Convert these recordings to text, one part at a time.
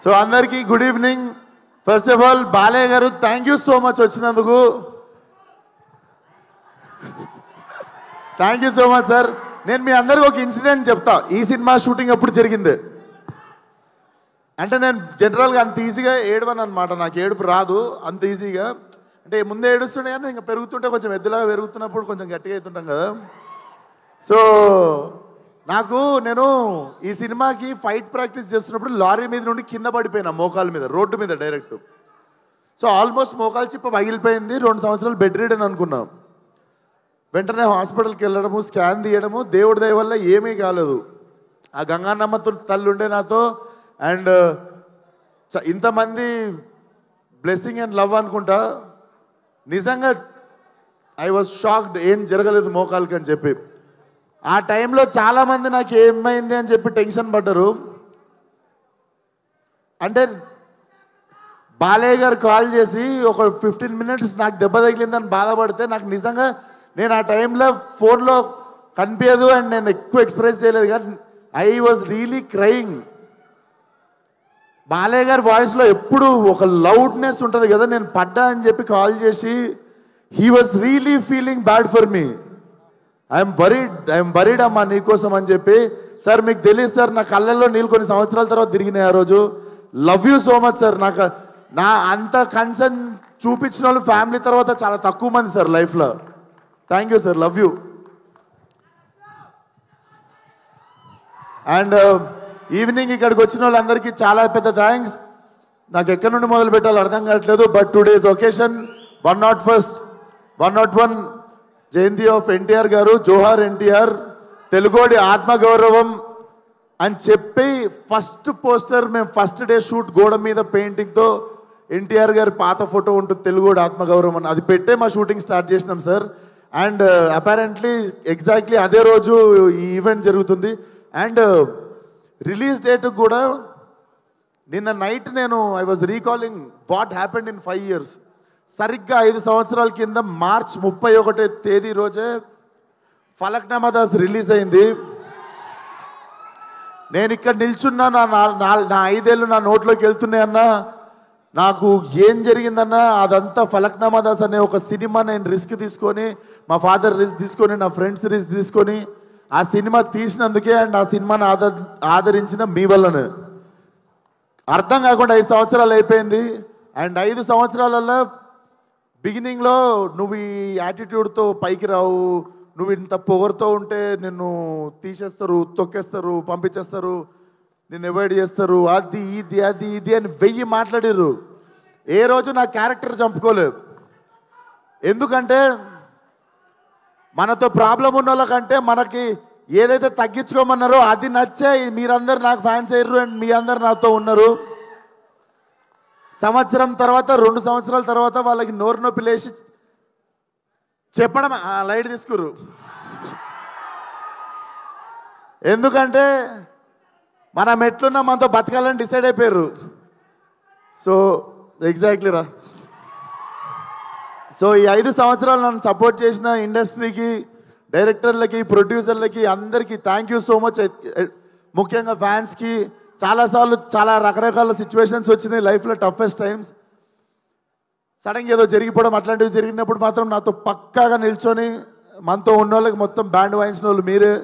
So అందరికీ good evening. First of all Balayya గారు thank you so much వచ్చినందుకు. Thank you so much sir. నేను మీ అందరికీ ఒక ఇన్సిడెంట్ చెప్తా. ఈ సినిమా షూటింగ్ అప్పుడు జరిగింది. అంటే నేను జనరల్గా అంత ఈజీగా ఏడవను అనమాట. నాకు ఏడుపు రాదు అంత ఈజీగా. అంటే ముందే ఏడుస్తుండే కానీ ఇంకా పెరుగుతుంటే కొంచెం ఎద్దులాగా పెరుగుతున్నప్పుడు కొంచెం గట్టిగా అవుతుంటాం కదా. సో నేను ఈ సినిమాకి ఫైట్ ప్రాక్టీస్ చేస్తున్నప్పుడు లారీ మీద నుండి కింద పడిపోయినా మోకాల మీద, రోడ్డు మీద డైరెక్ట్. సో ఆల్మోస్ట్ మోకాలు చిప్ప పగిలిపోయింది. 2 సంవత్సరాలు బెడ్ రీడ్ అని అనుకున్నాం. వెంటనే హాస్పిటల్కి వెళ్ళడము, స్కాన్ తీయడము, దేవుడి దయ వల్ల ఏమీ కాలేదు. ఆ గంగానమ్మ తల్లి ఉండే నాతో. అండ్ ఇంతమంది బ్లెస్సింగ్ అండ్ లవ్ అనుకుంటా. నిజంగా ఐ వాజ్ షాక్డ్, ఏం జరగలేదు మోకాలకి అని చెప్పి. ఆ టైంలో చాలామంది నాకు ఏమైంది అని చెప్పి టెన్షన్ పడ్డారు. అంటే బాలయ్య గారు కాల్ చేసి ఒక 15 minutes నాకు దెబ్బ తగిలిందని బాధపడితే నాకు నిజంగా నేను ఆ టైంలో ఫోన్లో కనిపించదు అండ్ నేను ఎక్కువ ఎక్స్ప్రెస్ చేయలేదు. కానీ I was really crying. Balayya గారి వాయిస్లో ఎప్పుడు ఒక లౌడ్నెస్ ఉంటుంది కదా. నేను పడ్డా అని చెప్పి కాల్ చేసి he was really feeling bad for me. I'm worried అమ్మా నీకోసం అని చెప్పి. సార్ మీకు తెలియదు సార్, నా కళ్ళల్లో నీళ్ళు కొన్ని సంవత్సరాల తర్వాత తిరిగినాయి ఆ రోజు. Love you so much sir. నా అంత కన్సర్న్ చూపించిన వాళ్ళు ఫ్యామిలీ తర్వాత చాలా తక్కువ మంది సార్ లైఫ్లో. Thank you sir, love you. And evening ఇక్కడికి వచ్చిన వాళ్ళందరికీ చాలా పెద్ద థ్యాంక్స్. నాకు ఎక్కడి నుండి మొదలు పెట్టాలో అర్థం కావట్లేదు. బట్ టుడేస్ ఒకేషన్ 101 జయంతి ఆఫ్ ఎన్టీఆర్ గారు. జోహార్ ఎన్టీఆర్, తెలుగోడి ఆత్మగౌరవం అని చెప్పి ఫస్ట్ పోస్టర్ మేము ఫస్ట్ డే షూట్ గోడ మీద పెయింటింగ్తో ఎన్టీఆర్ గారి పాత ఫోటో ఉంటుంది, తెలుగోడి ఆత్మగౌరవం అని. అది పెట్టే మా షూటింగ్ స్టార్ట్ చేసినాం సార్. అండ్ అపారెంట్లీ ఎగ్జాక్ట్లీ అదే రోజు ఈ ఈవెంట్ జరుగుతుంది. అండ్ రిలీజ్ డేట్ కూడా నిన్న night I was recalling what happened in 5 years. సరిగ్గా 5 సంవత్సరాల కింద మార్చ్ 31వ తేదీ రోజే ఫలక్నామా దాస్ రిలీజ్ అయింది. నేను ఇక్కడ నిల్చున్నా, నా 5 ఏళ్ళు నా నోట్లోకి వెళ్తున్నాయన్నా. నాకు ఏం జరిగిందన్నా అదంతా ఫలక్నామా దాస్ అనే ఒక సినిమా నేను రిస్క్ తీసుకొని, మా ఫాదర్ రిస్క్ తీసుకొని, నా ఫ్రెండ్స్ రిస్క్ తీసుకొని ఆ సినిమా తీసినందుకే అండ్ ఆ సినిమాని ఆదరించిన మీ వల్లనే. అర్థం కాకుండా 5 సంవత్సరాలు అయిపోయింది. అండ్ 5 సంవత్సరాలలో బిగినింగ్లో నువ్వు ఈ యాటిట్యూడ్తో పైకి రావు, నువ్వు ఇంత పొగరుతో ఉంటే నిన్ను తీసేస్తారు, తొక్కేస్తారు, పంపించేస్తారు, నిన్ను అవాయిడ్ చేస్తారు, అది ఇది అని 1000 మాట్లాడారు. ఏ రోజు నా క్యారెక్టర్ చంపుకోలేదు. ఎందుకంటే మనతో ప్రాబ్లం ఉన్న వాళ్ళకంటే మనకి ఏదైతే తగ్గించుకోమన్నారో అది నచ్చే మీరందరు నాకు ఫ్యాన్స్ అయ్యారు అండ్ మీ అందరు నాతో ఉన్నారు. సంవత్సరం తర్వాత 2 సంవత్సరాల తర్వాత వాళ్ళకి నోరు నొప్పి లేచి చెప్పడం లైట్ తీసుకురు. ఎందుకంటే మనం ఎట్లున్నా మనతో బతకాలని డిసైడ్ అయిపోయారు. సో ఎగ్జాక్ట్లీ రా. సో ఈ 5 సంవత్సరాలు నన్ను సపోర్ట్ చేసిన ఇండస్ట్రీకి, డైరెక్టర్లకి, ప్రొడ్యూసర్లకి అందరికీ థ్యాంక్ యూ సో మచ్. ముఖ్యంగా ఫ్యాన్స్కి. చాలాసార్లు చాలా రకరకాల సిచ్యువేషన్స్ వచ్చినాయి లైఫ్లో, టఫెస్ట్ టైమ్స్. సడన్గా ఏదో జరిగిపోవడం అట్లాంటివి జరిగినప్పుడు మాత్రం నాతో పక్కాగా నిల్చొని మనతో ఉన్న వాళ్ళకి మొత్తం బ్యాండ్ వాయించిన వాళ్ళు మీరే.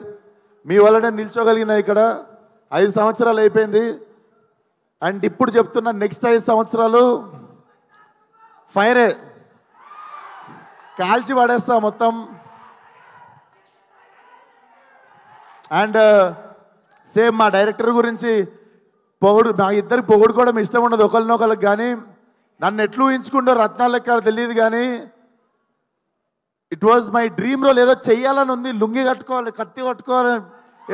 మీ వల్లనే నిల్చోగలిగిన ఇక్కడ 5 సంవత్సరాలు అయిపోయింది. అండ్ ఇప్పుడు చెప్తున్నా, నెక్స్ట్ 5 సంవత్సరాలు ఫైరే, కాల్చి పడేస్తా మొత్తం. అండ్ సేమ్ మా డైరెక్టర్ గురించి మా ఇద్దరికి పొగుడుకోవడం ఇష్టం ఉండదు ఒకరినొకరికి. కానీ నన్ను ఎట్లు ఊహించుకుంటూ రత్నాలు లెక్క తెలియదు. కానీ it was my dream role. ఏదో చెయ్యాలని ఉంది, లుంగి కట్టుకోవాలి, కత్తి కట్టుకోవాలి,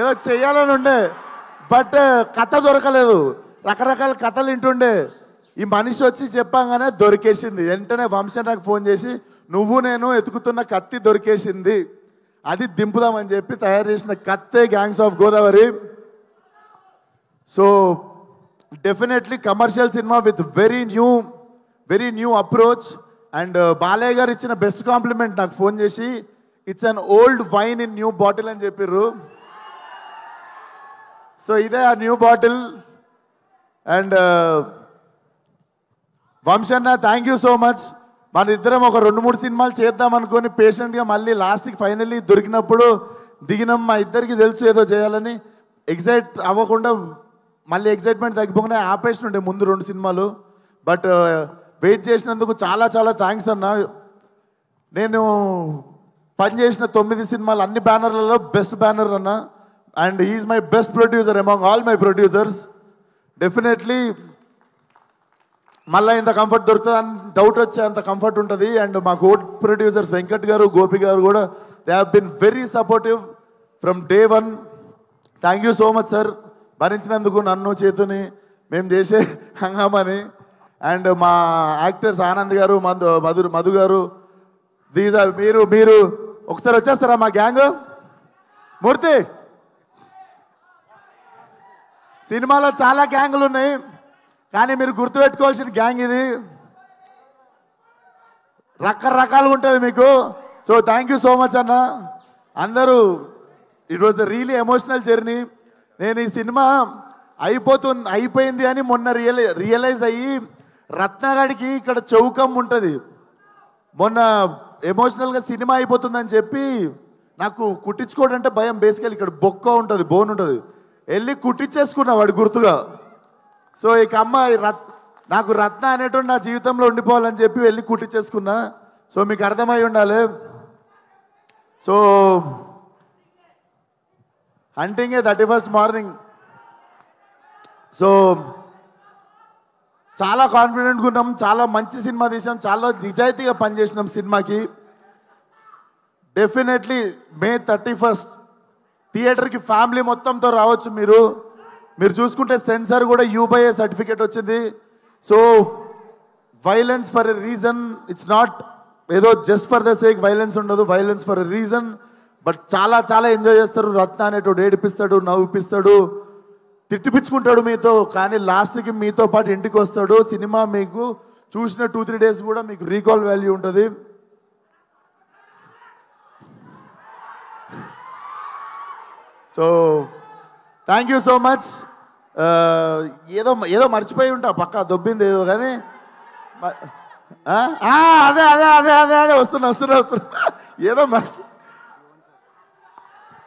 ఏదో చెయ్యాలని ఉండే. బట్ కథ దొరకలేదు. రకరకాల కథలు వింటుండే. ఈ మనిషి వచ్చి చెప్పంగానే దొరికేసింది. వెంటనే వంశీ నాకు ఫోన్ చేసి నువ్వు నేను ఎతుకుతున్న కత్తి దొరికేసింది, అది దింపుదామని చెప్పి తయారు చేసిన కత్తే gangs of Godavari. So definitely commercial cinema with very new approach. And Balayya garu ఇచ్చిన బెస్ట్ కాంప్లిమెంట్ నాకు ఫోన్ చేసి, it's an old wine in new bottle అని చెప్పారు. సో ఇదే ఆ న్యూ బాటిల్. అండ్ వంశన్న థ్యాంక్ యూ సో మచ్. మన ఇద్దరం ఒక 2-3 సినిమాలు చేద్దాం అనుకొని పేషెంట్గా మళ్ళీ లాస్ట్కి ఫైనల్లీ దొరికినప్పుడు దిగినాం. మా ఇద్దరికి తెలుసు ఏదో చేయాలని, ఎగ్జైట్ అవ్వకుండా మళ్ళీ ఎగ్జైట్మెంట్ తగ్గిపోకుండా ఆపేసి ఉండే ముందు 2 సినిమాలు. బట్ వెయిట్ చేసినందుకు చాలా చాలా థ్యాంక్స్ అన్న. నేను పనిచేసిన 9 సినిమాలు అన్ని బ్యానర్లలో బెస్ట్ బ్యానర్ అన్న. And he's my best producer among all my producers. Definitely మళ్ళీ ఇంత కంఫర్ట్ దొరుకుతుంది అని డౌట్ వచ్చే అంత కంఫర్ట్ ఉంటుంది. అండ్ మా కో ప్రొడ్యూసర్స్ వెంకట్ గారు, గోపి గారు కూడా they have been very supportive from day 1. Thank you so much sir, భరించినందుకు నన్ను, చేతుని, మేము చేసే హంగామని. అండ్ మా యాక్టర్స్ ఆనంద్ గారు, మధు గారు, దీస్ ఆర్ మీరు ఒకసారి వచ్చేస్తారా మా గ్యాంగ్? మూర్తి, సినిమాలో చాలా గ్యాంగులు ఉన్నాయి కానీ మీరు గుర్తుపెట్టుకోవాల్సిన గ్యాంగ్ ఇది, రకరకాలుగా ఉంటుంది మీకు. So thank you so much అన్న. అందరూ it was the really emotional journey. నేను ఈ సినిమా అయిపోయింది అని మొన్న రియలైజ్ అయ్యి, రత్నగాడికి ఇక్కడ చౌకం ఉంటుంది, మొన్న ఎమోషనల్గా సినిమా అయిపోతుందని చెప్పి నాకు కుట్టించుకోవడం అంటే భయం. బేసికల్ ఇక్కడ బొక్క ఉంటుంది, బోన్ ఉంటుంది, వెళ్ళి కుట్టించేసుకున్నా వాడు గుర్తుగా. సో ఇక అమ్మాయి నాకు రత్న అనేటువంటి నా జీవితంలో ఉండిపోవాలని చెప్పి వెళ్ళి కుట్టించేసుకున్నా. సో మీకు అర్థమై ఉండాలి. So hunting 31st morning. So చాలా కాన్ఫిడెంట్గా ఉన్నాం, చాలా మంచి సినిమా తీసాం, చాలా నిజాయితీగా పనిచేసినాం సినిమాకి. డెఫినెట్లీ May 31st థియేటర్కి ఫ్యామిలీ మొత్తంతో రావచ్చు. మీరు చూసుకుంటే సెన్సార్ కూడా U/A సర్టిఫికేట్ వచ్చింది. So violence for a reason, it's not ఏదో just for the sake violence ఉండదు, violence for a reason. But చాలా చాలా ఎంజాయ్ చేస్తారు. రత్న అనేటోడు ఏడిపిస్తాడు, నవ్విపిస్తాడు, తిట్టిపించుకుంటాడు మీతో, కానీ లాస్ట్కి మీతో పాటు ఇంటికి వస్తాడు. సినిమా మీకు చూసిన 2-3 డేస్ కూడా మీకు రీకాల్ వాల్యూ ఉంటుంది. So thank you so much. ఏదో మర్చిపోయి ఉంటా, పక్కా దొబ్బింది ఏదో, కానీ అదే అదే అదే అదే అదే వస్తున్నా ఏదో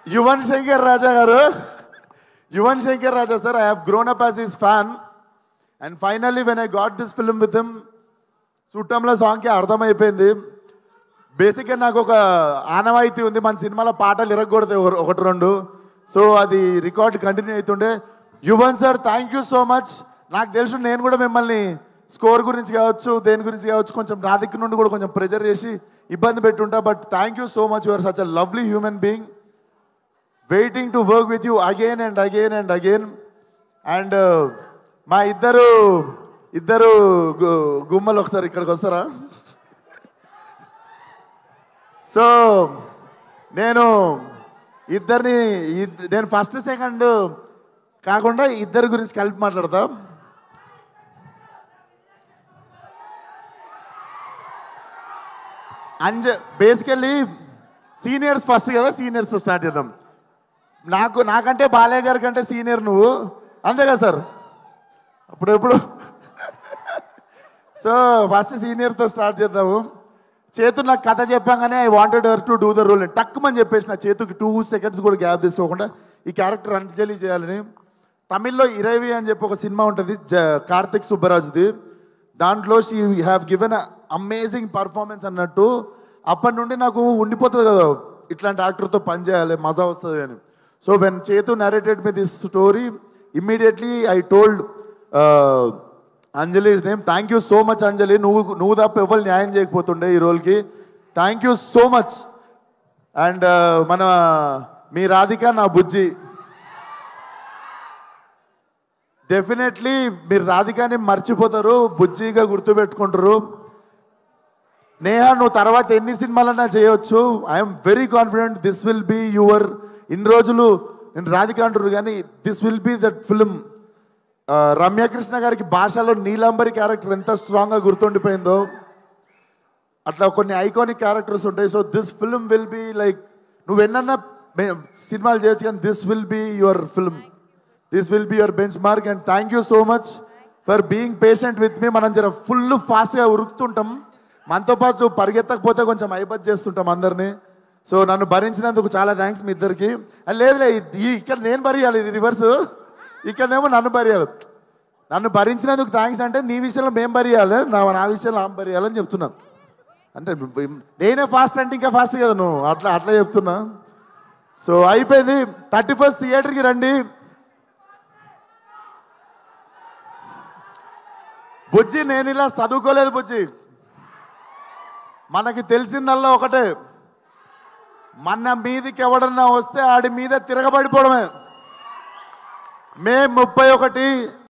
Yuvan Shankar Raja garu, Yuvan Shankar Raja sir, I have grown up as his fan. And finally when I got this film with him, చుట్టంలో సాంగ్కి అర్థమైపోయింది. బేసిక్గా నాకు ఒక ఆనవాయితీ ఉంది, మన సినిమాలో పాటలు ఇరగకూడదు 1-2. సో అది రికార్డ్ కంటిన్యూ అవుతుండే. Yuvan sir thank you so much. నాకు తెలుసు నేను కూడా మిమ్మల్ని స్కోర్ గురించి కావచ్చు, దేని గురించి కావచ్చు, కొంచెం నా దిక్కు నుండి కూడా కొంచెం ప్రెజర్ చేసి ఇబ్బంది పెట్టుంటా. But thank you so much, you are such a lovely human being, waiting to work with you again and again and again. And మా ఇద్దరు గుమ్మలు ఒకసారి ఇక్కడికి వస్తారా? సో నేను ఫస్ట్ సెకండ్ కాకుండా ఇద్దరి గురించి కలిపి మాట్లాడతా. బేసికల్లీ సీనియర్స్ ఫస్ట్ కదా, సీనియర్స్తో స్టార్ట్ చేద్దాం. నాకంటే బాలయ్య గారి కంటే సీనియర్ నువ్వు, అంతే కదా సార్? అప్పుడెప్పుడు సో ఫస్ట్ సీనియర్తో స్టార్ట్ చేద్దాము. చేతు నాకు కథ చెప్పాగానే I wanted her to do the role అని టక్కుమని చెప్పేసి, నా చేతుకి 2 seconds కూడా గ్యాప్ తీసుకోకుండా ఈ క్యారెక్టర్ అంజలి చేయాలని. తమిళ్లో 20 అని చెప్పి ఒక సినిమా ఉంటుంది, కార్తిక్ సుబ్బరాజుది. దాంట్లో she have given amazing performance అన్నట్టు. అప్పటి నుండి నాకు ఉండిపోతుంది కదా ఇట్లాంటి యాక్టర్తో పనిచేయాలి, మజా వస్తుంది అని. So when Chethu narrated me this story, immediately I told Anjali's name. Thank you so much Anjali, నువ్వు తప్ప ఎవరు న్యాయం చేయకపోతుండే ఈ రోల్కి. Thank you so much. And మీ రాధిక నా బుజ్జి, డెఫినెట్లీ మీరు రాధికాని మర్చిపోతారు, బుజ్జిగా గుర్తుపెట్టుకుంటారు. నేహా నువ్వు తర్వాత ఎన్ని సినిమాలన్నా చేయవచ్చు. I'm very confident this will be your. ఇన్ని రోజులు నేను రాధిక అంటారు కానీ this will be that film. Ramyakrishna గారికి భాషలో నీలాంబరి క్యారెక్టర్ ఎంత స్ట్రాంగ్గా గుర్తుండిపోయిందో అట్లా కొన్ని ఐకానిక్ క్యారెక్టర్స్ ఉంటాయి. So this film will be like, నువ్వు ఎన్నన్నా సినిమాలు చేయొచ్చు కానీ this will be your film, this will be your bench. And thank you so much. For being patient with me. మనం జర ఫుల్ ఫాస్ట్గా ఉరుకుతుంటాం, మనతో పాటు పరిగెత్తకపోతే కొంచెం ఐబత్ చేస్తుంటాం అందరినీ. సో నన్ను భరించినందుకు చాలా థ్యాంక్స్ మీ ఇద్దరికి. లేదులే, ఇక్కడ నేను భరియాలి, ఇది రివర్స్, ఇక్కడనేమో నన్ను భరియాలి. నన్ను భరించినందుకు థ్యాంక్స్ అంటే నీ విషయంలో మేము భరియాలి, నా విషయంలో ఆమె భరియాలని చెప్తున్నా. అంటే నేనే ఫాస్ట్ అంటే ఇంకా ఫాస్ట్ కదా నువ్వు, అట్లా చెప్తున్నా. సో అయిపోయింది. 31st థియేటర్కి రండి. బుజ్జి నేను ఇలా చదువుకోలేదు బుజ్జి, మనకి తెలిసిందల్లా ఒకటే, మన మీదికి ఎవడన్నా వస్తే ఆడి మీద తిరగబడిపోవడమే. మే 31